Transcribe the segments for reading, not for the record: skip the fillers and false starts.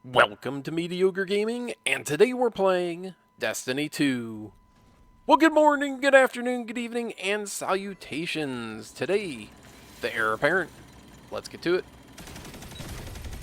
Welcome to Mediocre Gaming, and today we're playing Destiny 2. Well, good morning, good afternoon, good evening, and salutations. Today, the Heir Apparent. Let's get to it.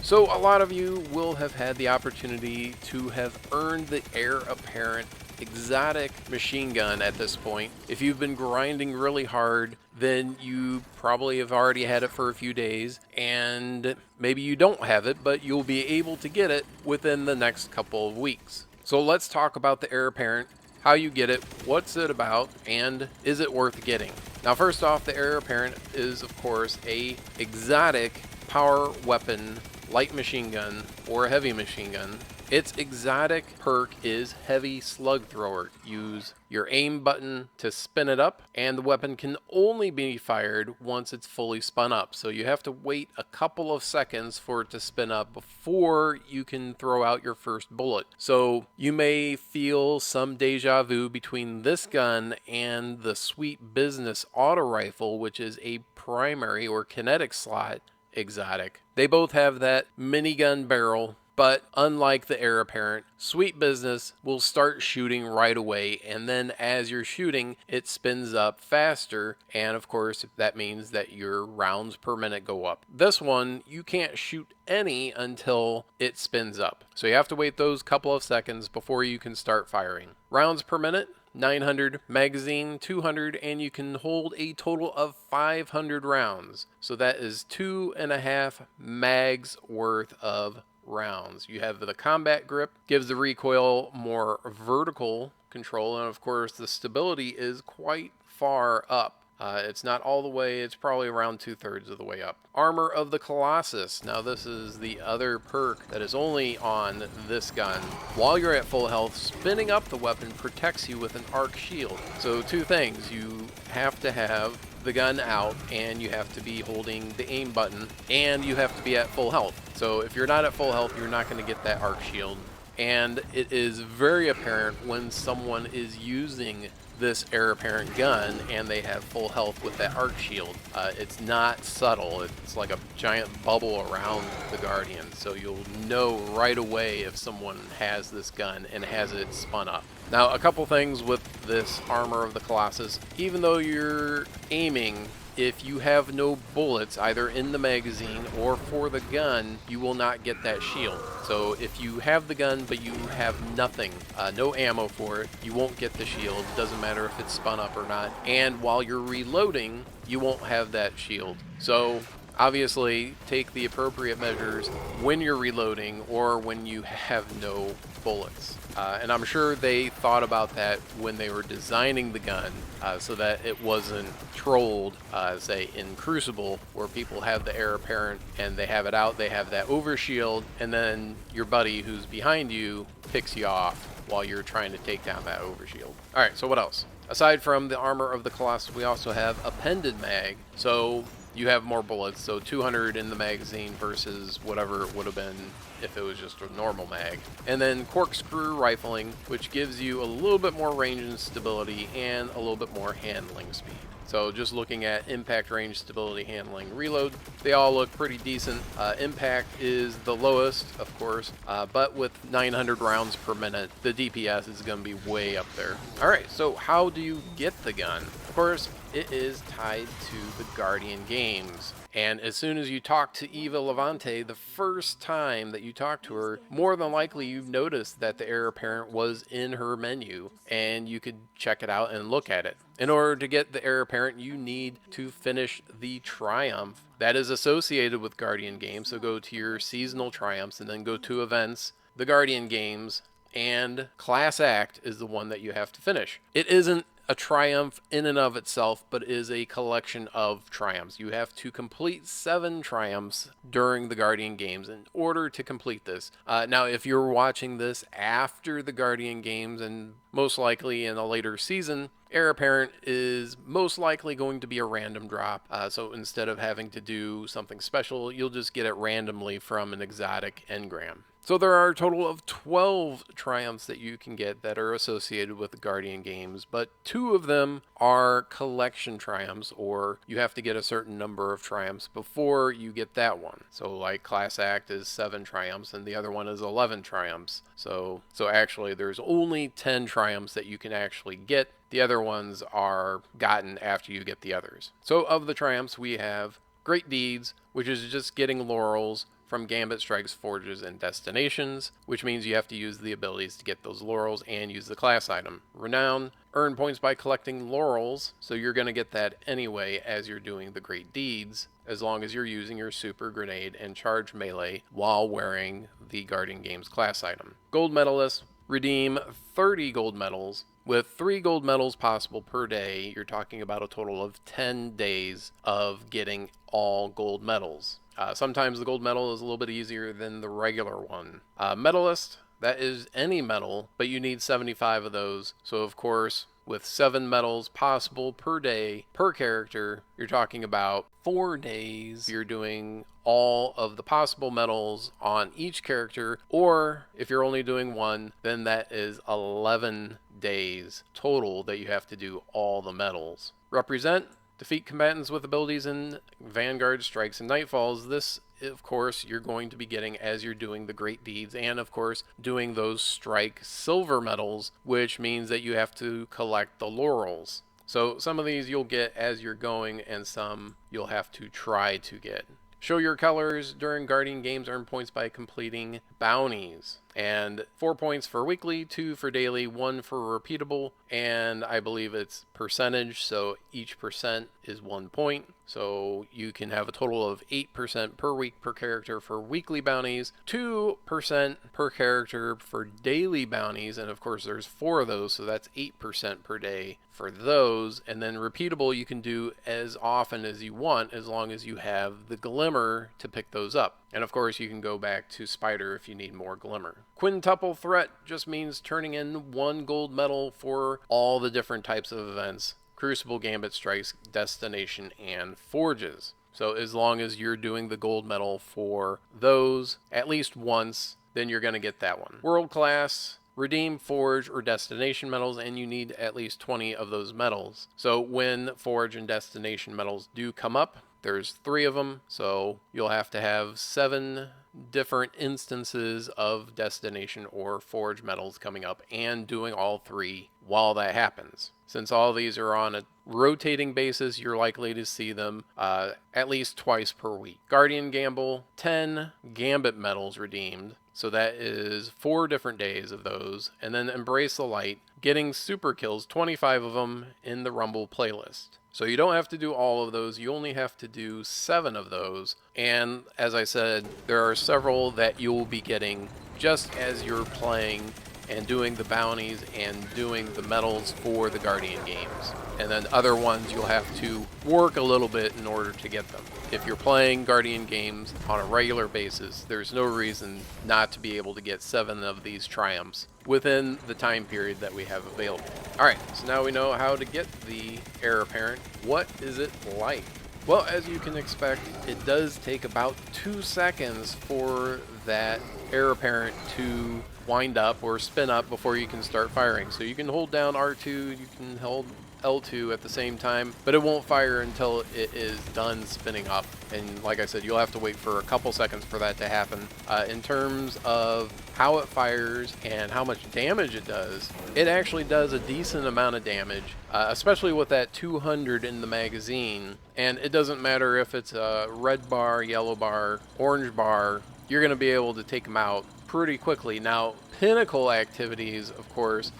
So, a lot of you will have had the opportunity to have earned the Heir Apparent exotic machine gun at this point. If you've been grinding really hard, then you probably have already had it for a few days, and maybe you don't have it, but you'll be able to get it within the next couple of weeks. So let's talk about the Heir Apparent, how you get it, what's it about, and is it worth getting? Now, first off, the Heir Apparent is, of course, a exotic power weapon, light machine gun, or a heavy machine gun. Its exotic perk is Heavy Slug Thrower. Use your aim button to spin it up, and the weapon can only be fired once it's fully spun up. So you have to wait a couple of seconds for it to spin up before you can throw out your first bullet. So you may feel some deja vu between this gun and the Sweet Business Auto Rifle, which is a primary or kinetic slot exotic. They both have that minigun barrel, but unlike the Heir Apparent, Sweet Business will start shooting right away, and then as you're shooting, it spins up faster, and of course, that means that your rounds per minute go up. This one, you can't shoot any until it spins up. So you have to wait those couple of seconds before you can start firing. Rounds per minute, 900, magazine 200, and you can hold a total of 500 rounds. So that is 2.5 mags worth of rounds. You have the combat grip, gives the recoil more vertical control, and of course the stability is quite far up. It's not all the way, it's probably around 2/3 of the way up. Armor of the Colossus. Now this is the other perk that is only on this gun. While you're at full health, spinning up the weapon protects you with an arc shield. So two things, you have to have the gun out, and you have to be holding the aim button, and you have to be at full health. So if you're not at full health, you're not going to get that arc shield. And it is very apparent when someone is using this Heir Apparent gun and they have full health with that arc shield. It's not subtle. It's like a giant bubble around the Guardian, so you'll know right away if someone has this gun and has it spun up. Now, a couple things with this Armor of the Colossus. Even though you're aiming, if you have no bullets either in the magazine or for the gun, you will not get that shield. So if you have the gun but you have nothing, no ammo for it, you won't get the shield. Doesn't matter if it's spun up or not. And while you're reloading, you won't have that shield. So obviously take the appropriate measures when you're reloading or when you have no bullets. And I'm sure they thought about that when they were designing the gun, so that it wasn't trolled, say in Crucible, where people have the Heir Apparent and they have it out, they have that overshield, and then your buddy who's behind you picks you off while you're trying to take down that overshield. Alright, so what else? Aside from the Armor of the Colossus, we also have Appended Mag. So you have more bullets, so 200 in the magazine versus whatever it would have been if it was just a normal mag. And then corkscrew rifling, which gives you a little bit more range and stability and a little bit more handling speed. So just looking at impact, range, stability, handling, reload, they all look pretty decent. Impact is the lowest, of course, but with 900 rounds per minute, the DPS is going to be way up there. All right, so how do you get the gun? Of course, it is tied to the Guardian games. And as soon as you talk to Eva Levante, the first time that you talk to her, more than likely you've noticed that the Heir Apparent was in her menu, and you could check it out and look at it. In order to get the Heir Apparent, you need to finish the Triumph that is associated with Guardian games. So go to your seasonal Triumphs and then go to events, the Guardian games, and Class Act is the one that you have to finish. It isn't a triumph in and of itself, but is a collection of triumphs. You have to complete 7 triumphs during the Guardian games in order to complete this. Now, if you're watching this after the Guardian games, and most likely in a later season, Heir Apparent is most likely going to be a random drop. So instead of having to do something special, you'll just get it randomly from an exotic engram. So there are a total of 12 triumphs that you can get that are associated with the Guardian games, but 2 of them are collection triumphs, or you have to get a certain number of triumphs before you get that one. So like Class Act is 7 triumphs and the other one is 11 triumphs. So actually there's only 10 triumphs that you can actually get. The other ones are gotten after you get the others. So of the triumphs we have Great Deeds, which is just getting laurels from Gambit, Strikes, Forges, and Destinations, which means you have to use the abilities to get those laurels and use the class item. Renown, earn points by collecting laurels, so you're going to get that anyway as you're doing the Great Deeds, as long as you're using your Super Grenade and Charge Melee while wearing the Guardian Games class item. Gold Medalist, redeem 30 gold medals. With 3 gold medals possible per day, you're talking about a total of 10 days of getting all gold medals. Sometimes the gold medal is a little bit easier than the regular one. Medalist, that is any medal, but you need 75 of those. So of course, with 7 medals possible per day, per character, you're talking about 4 days. You're doing all of the possible medals on each character, or if you're only doing one, then that is 11 days total that you have to do all the medals. Represent, defeat combatants with abilities in Vanguard, Strikes, and Nightfalls. This, of course, you're going to be getting as you're doing the Great Deeds and, of course, doing those Strike silver medals, which means that you have to collect the laurels. So some of these you'll get as you're going, and some you'll have to try to get. Show your colors during Guardian Games. Earn points by completing bounties. And 4 points for weekly, 2 for daily, 1 for repeatable, and I believe it's percentage, so each percent is 1 point. So you can have a total of 8% per week per character for weekly bounties, 2% per character for daily bounties, and of course there's 4 of those, so that's 8% per day for those. And then repeatable you can do as often as you want, as long as you have the glimmer to pick those up. And of course you can go back to Spider if you need more glimmer. Quintuple threat just means turning in 1 gold medal for all the different types of events: Crucible, Gambit, Strikes, Destination, and Forges. So as long as you're doing the gold medal for those at least once, then you're going to get that one. World Class, redeem Forge or Destination medals, and you need at least 20 of those medals. So when Forge and Destination medals do come up, there's 3 of them, so you'll have to have 7 different instances of Destination or Forge medals coming up and doing all 3 while that happens. Since all these are on a rotating basis, you're likely to see them at least twice per week. Guardian Gamble, 10 Gambit medals redeemed. So that is 4 different days of those. And then Embrace the Light, getting super kills, 25 of them in the Rumble playlist. So you don't have to do all of those, you only have to do 7 of those. And as I said, there are several that you'll be getting just as you're playing and doing the bounties and doing the medals for the Guardian games. And then other ones you'll have to work a little bit in order to get them. If you're playing Guardian games on a regular basis, there's no reason not to be able to get 7 of these triumphs within the time period that we have available. Alright, so now we know how to get the Heir Apparent. What is it like? Well, as you can expect, it does take about 2 seconds for that Heir Apparent to wind up or spin up before you can start firing. So you can hold down R2, you can hold L2 at the same time, but it won't fire until it is done spinning up. And like I said, you'll have to wait for a couple seconds for that to happen. In terms of how it fires and how much damage it actually does a decent amount of damage, especially with that 200 in the magazine. And it doesn't matter if it's a red bar, yellow bar, orange bar, you're going to be able to take them out pretty quickly. Now, pinnacle activities, of course,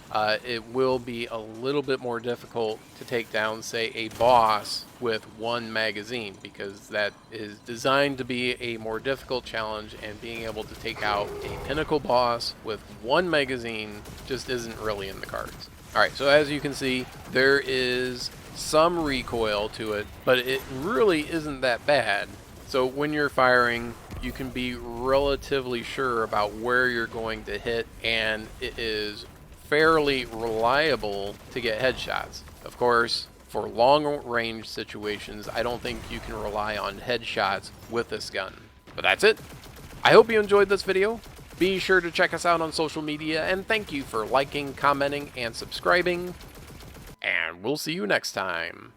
it will be a little bit more difficult to take down, say, a boss with 1 magazine, because that is designed to be a more difficult challenge, and being able to take out a pinnacle boss with 1 magazine just isn't really in the cards. Alright, so as you can see, there is some recoil to it, but it really isn't that bad. So when you're firing, you can be relatively sure about where you're going to hit, and it is fairly reliable to get headshots. Of course, for long range situations, I don't think you can rely on headshots with this gun. But that's it. I hope you enjoyed this video. Be sure to check us out on social media, and thank you for liking, commenting, and subscribing. And we'll see you next time.